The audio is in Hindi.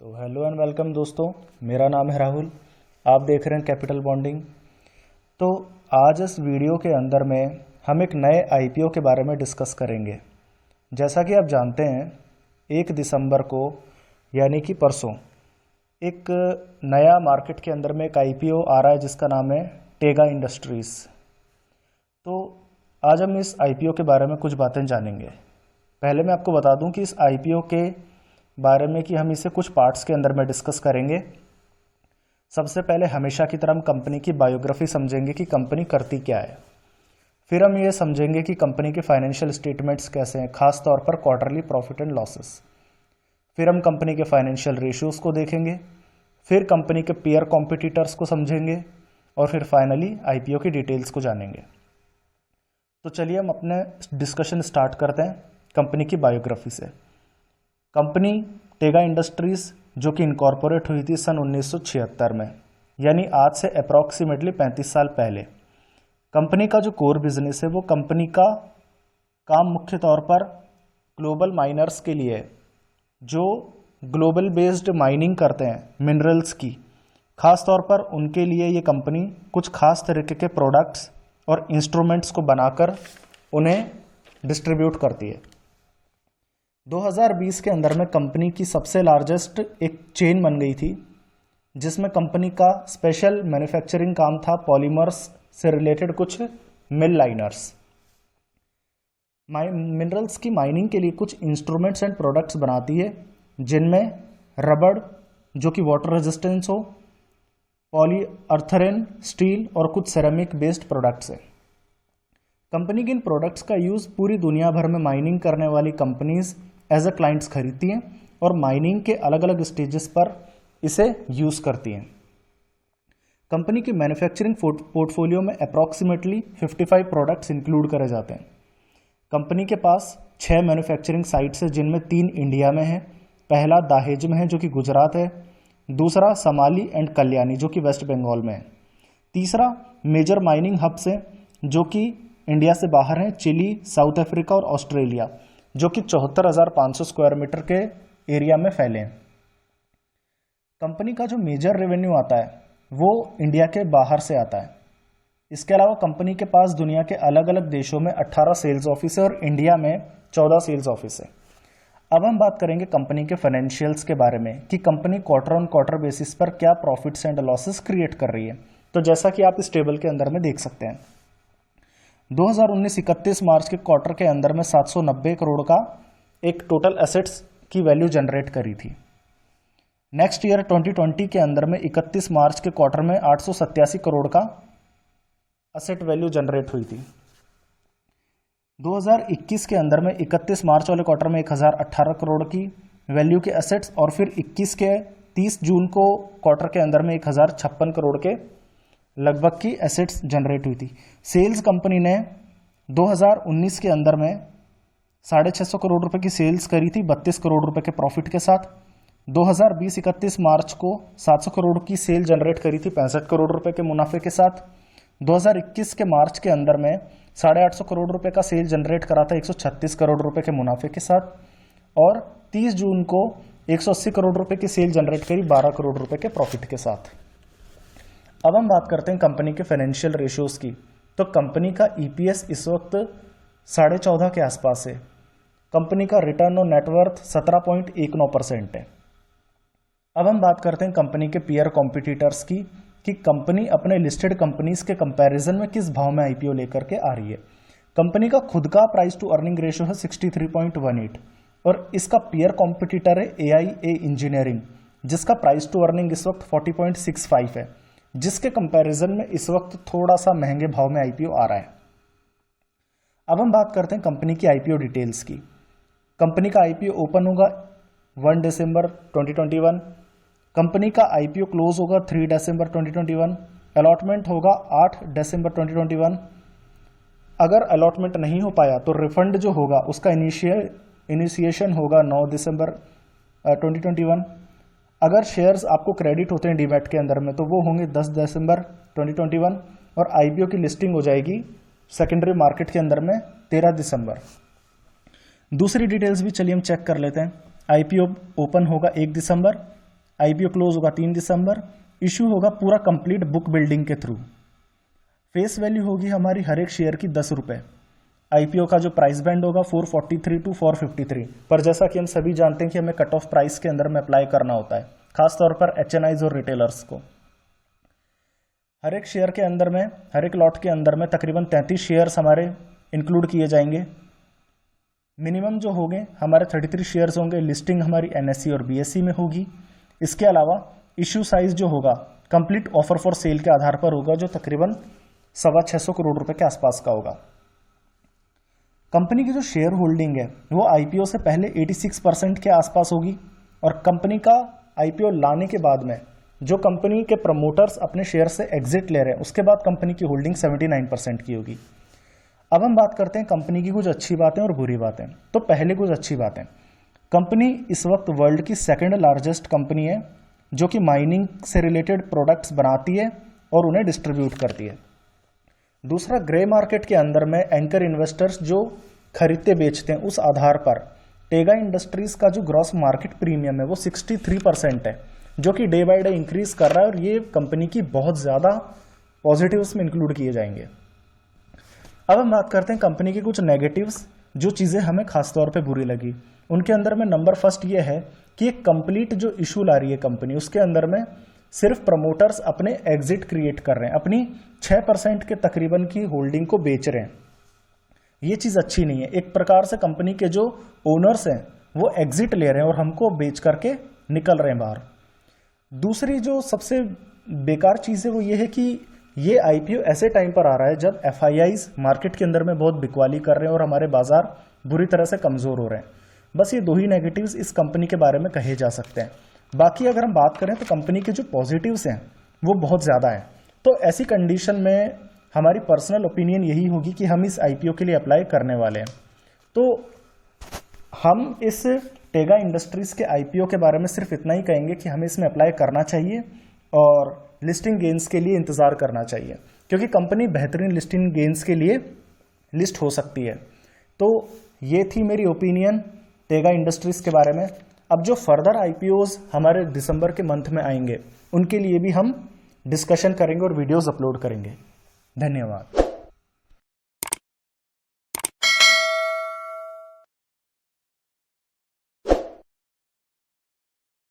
तो हेलो एंड वेलकम दोस्तों, मेरा नाम है राहुल। आप देख रहे हैं कैपिटल बॉन्डिंग। तो आज इस वीडियो के अंदर में हम एक नए आईपीओ के बारे में डिस्कस करेंगे। जैसा कि आप जानते हैं 1 दिसंबर को यानी कि परसों एक नया मार्केट के अंदर में एक आईपीओ आ रहा है जिसका नाम है टेगा इंडस्ट्रीज़। तो आज हम इस आईपीओ के बारे में कुछ बातें जानेंगे। पहले मैं आपको बता दूं कि इस आईपीओ के बारे में कि हम इसे कुछ पार्ट्स के अंदर में डिस्कस करेंगे। सबसे पहले हमेशा की तरह हम कंपनी की बायोग्राफी समझेंगे कि कंपनी करती क्या है। फिर हम ये समझेंगे कि कंपनी के फाइनेंशियल स्टेटमेंट्स कैसे हैं, खास तौर पर क्वार्टरली प्रॉफिट एंड लॉसेस। फिर हम कंपनी के फाइनेंशियल रेशियोज को देखेंगे। फिर कंपनी के पीयर कॉम्पिटिटर्स को समझेंगे और फिर फाइनली आईपीओ की डिटेल्स को जानेंगे। तो चलिए हम अपने डिस्कशन स्टार्ट करते हैं कंपनी की बायोग्राफी से। कंपनी टेगा इंडस्ट्रीज़ जो कि इनकॉर्पोरेट हुई थी सन 1976 में, यानी आज से अप्रॉक्सीमेटली 35 साल पहले। कंपनी का जो कोर बिजनेस है वो कंपनी का काम मुख्य तौर पर ग्लोबल माइनर्स के लिए, जो ग्लोबल बेस्ड माइनिंग करते हैं मिनरल्स की, खास तौर पर उनके लिए ये कंपनी कुछ खास तरीके के प्रोडक्ट्स और इंस्ट्रूमेंट्स को बनाकर उन्हें डिस्ट्रीब्यूट करती है। 2020 के अंदर में कंपनी की सबसे लार्जेस्ट एक चेन बन गई थी जिसमें कंपनी का स्पेशल मैन्युफैक्चरिंग काम था पॉलीमर्स से रिलेटेड कुछ मिल लाइनर्स। मिनरल्स की माइनिंग के लिए कुछ इंस्ट्रूमेंट्स एंड प्रोडक्ट्स बनाती है जिनमें रबड़ जो कि वाटर रेजिस्टेंस हो, पॉलीअर्थरेन स्टील और कुछ सेरामिक बेस्ड प्रोडक्ट्स है। कंपनी के इन प्रोडक्ट्स का यूज़ पूरी दुनिया भर में माइनिंग करने वाली कंपनीज एज ए क्लाइंट्स खरीदती हैं और माइनिंग के अलग अलग स्टेजेस पर इसे यूज़ करती हैं। कंपनी की मैन्युफैक्चरिंग पोर्टफोलियो में अप्रॉक्सीमेटली 55 प्रोडक्ट्स इंक्लूड करे जाते हैं। कंपनी के पास 6 मैन्युफैक्चरिंग साइट्स हैं जिनमें 3 इंडिया में है। पहला दाहेज में है जो कि गुजरात है, दूसरा समाली एंड कल्याणी जो कि वेस्ट बंगाल में है, तीसरा मेजर माइनिंग हब्स है जो कि इंडिया से बाहर हैं, चिली, साउथ अफ्रीका और ऑस्ट्रेलिया, जो कि 74,500 स्क्वायर मीटर के एरिया में फैले हैं। कंपनी का जो मेजर रेवेन्यू आता है वो इंडिया के बाहर से आता है। इसके अलावा कंपनी के पास दुनिया के अलग अलग देशों में 18 सेल्स ऑफिस है और इंडिया में 14 सेल्स ऑफिस है। अब हम बात करेंगे कंपनी के फाइनेंशियल्स के बारे में कि company quarter on quarter basis पर क्या प्रॉफिट्स एंड लॉसेस क्रिएट कर रही है। तो जैसा कि आप इस टेबल के अंदर में देख सकते हैं, 2019 31 मार्च के क्वार्टर के अंदर में 790 करोड़ का एक टोटल एसेट्स की वैल्यू जनरेट करी थी। नेक्स्ट ईयर 2020 के अंदर में 31 मार्च के क्वार्टर में 887 करोड़ का एसेट वैल्यू जनरेट हुई थी। 2021 के अंदर में 31 मार्च वाले क्वार्टर में 1018 करोड़ की वैल्यू के एसेट्स और फिर 21 के 30 जून को क्वार्टर के अंदर में 1056 करोड़ के लगभग की एसेट्स जनरेट हुई थी। सेल्स कंपनी ने 2019 के अंदर में 650 करोड़ रुपए की सेल्स करी थी 32 करोड़ रुपए के प्रॉफिट के साथ। 2020-31 मार्च को 700 करोड़ की सेल जनरेट करी थी 65 करोड़ रुपए के मुनाफे के साथ। 2021 के मार्च के अंदर में 850 करोड़ रुपए का सेल जनरेट करा था 136 करोड़ रुपए के मुनाफे के साथ। और 30 जून को 180 करोड़ रुपए की सेल जनरेट करी 12 करोड़ रुपए के प्रॉफिट के साथ। अब हम बात करते हैं कंपनी के फाइनेंशियल रेशियोज की। तो कंपनी का ईपीएस इस वक्त 14.5 के आसपास है। कंपनी का रिटर्न ऑन नेटवर्थ 17.19% है। अब हम बात करते हैं कंपनी के पीयर कॉम्पिटिटर्स की कि कंपनी अपने लिस्टेड कंपनीज के कंपैरिजन में किस भाव में आईपीओ लेकर के आ रही है। कंपनी का खुद का प्राइस टू अर्निंग रेशियो है 63.18 और इसका पीयर कॉम्पिटिटर है एआईए इंजीनियरिंग जिसका प्राइस टू अर्निंग इस वक्त 40.65 है, जिसके कंपैरिजन में इस वक्त थोड़ा सा महंगे भाव में आईपीओ आ रहा है। अब हम बात करते हैं कंपनी की आईपीओ डिटेल्स की। कंपनी का आईपीओ ओपन होगा 1 दिसंबर 2021। कंपनी का आईपीओ क्लोज होगा 3 दिसंबर 2021। अलॉटमेंट होगा 8 दिसंबर 2021। अगर अलॉटमेंट नहीं हो पाया तो रिफंड जो होगा उसका इनिशिएशन होगा 9 दिसंबर 2021। अगर शेयर्स आपको क्रेडिट होते हैं डीमैट के अंदर में तो वो होंगे 10 दिसंबर 2021 और आईपीओ की लिस्टिंग हो जाएगी सेकेंडरी मार्केट के अंदर में 13 दिसंबर। दूसरी डिटेल्स भी चलिए हम चेक कर लेते हैं। आईपीओ ओपन होगा 1 दिसंबर, आईपीओ क्लोज होगा 3 दिसंबर। इशू होगा पूरा कंप्लीट बुक बिल्डिंग के थ्रू। फेस वैल्यू होगी हमारी हर एक शेयर की 10 रुपये। आईपीओ का जो प्राइस बैंड होगा 443 टू 453, पर जैसा कि हम सभी जानते हैं कि हमें कट ऑफ प्राइस के अंदर में अप्लाई करना होता है, खासतौर पर एचएनआईज और रिटेलर्स को। हर एक शेयर के अंदर में, हर एक लॉट के अंदर में तकरीबन 33 शेयर्स हमारे इंक्लूड किए जाएंगे। मिनिमम जो होंगे हमारे 33 शेयर्स होंगे। लिस्टिंग हमारी एनएससी और बीएससी में होगी। इसके अलावा इश्यू साइज जो होगा कंप्लीट ऑफर फॉर सेल के आधार पर होगा, जो तकरीबन 625 करोड़ रुपए के आसपास का होगा। कंपनी की जो शेयर होल्डिंग है वो आईपीओ से पहले 86% के आसपास होगी, और कंपनी का आईपीओ लाने के बाद में जो कंपनी के प्रमोटर्स अपने शेयर से एग्जिट ले रहे हैं उसके बाद कंपनी की होल्डिंग 79% की होगी। अब हम बात करते हैं कंपनी की कुछ अच्छी बातें और बुरी बातें। तो पहले कुछ अच्छी बातें, कंपनी इस वक्त वर्ल्ड की सेकंड लार्जेस्ट कंपनी है जो कि माइनिंग से रिलेटेड प्रोडक्ट्स बनाती है और उन्हें डिस्ट्रीब्यूट करती है। दूसरा, ग्रे मार्केट के अंदर में एंकर इन्वेस्टर्स जो खरीदते बेचते हैं उस आधार पर टेगा इंडस्ट्रीज का जो ग्रॉस मार्केट प्रीमियम है वो 63% है, जो कि डे बाय डे इंक्रीज कर रहा है, और ये कंपनी की बहुत ज्यादा पॉजिटिव्स में इंक्लूड किए जाएंगे। अब हम बात करते हैं कंपनी की कुछ नेगेटिव्स, जो चीजें हमें खासतौर पे बुरी लगी। उनके अंदर में नंबर फर्स्ट ये है कि एक कंप्लीट जो इशू ला रही है कंपनी, उसके अंदर में सिर्फ प्रमोटर्स अपने एग्जिट क्रिएट कर रहे हैं, अपनी 6% के तकरीबन की होल्डिंग को बेच रहे हैं। ये चीज अच्छी नहीं है। एक प्रकार से कंपनी के जो ओनर्स हैं वो एग्जिट ले रहे हैं और हमको बेच करके निकल रहे हैं बाहर। दूसरी जो सबसे बेकार चीज है वो ये है कि ये आईपीओ ऐसे टाइम पर आ रहा है जब एफआईआईज मार्केट के अंदर में बहुत बिकवाली कर रहे हैं और हमारे बाजार बुरी तरह से कमजोर हो रहे हैं। बस ये दो ही नेगेटिव्स इस कंपनी के बारे में कहे जा सकते हैं। बाकी अगर हम बात करें तो कंपनी के जो पॉजिटिव्स हैं वो बहुत ज़्यादा हैं। तो ऐसी कंडीशन में हमारी पर्सनल ओपिनियन यही होगी कि हम इस आईपीओ के लिए अप्लाई करने वाले हैं। तो हम इस टेगा इंडस्ट्रीज के आईपीओ के बारे में सिर्फ इतना ही कहेंगे कि हमें इसमें अप्लाई करना चाहिए और लिस्टिंग गेन्स के लिए इंतज़ार करना चाहिए, क्योंकि कंपनी बेहतरीन लिस्टिंग गेन्स के लिए लिस्ट हो सकती है। तो ये थी मेरी ओपिनियन टेगा इंडस्ट्रीज के बारे में। अब जो फर्दर आईपीओज हमारे दिसंबर के मंथ में आएंगे उनके लिए भी हम डिस्कशन करेंगे और वीडियोस अपलोड करेंगे। धन्यवाद।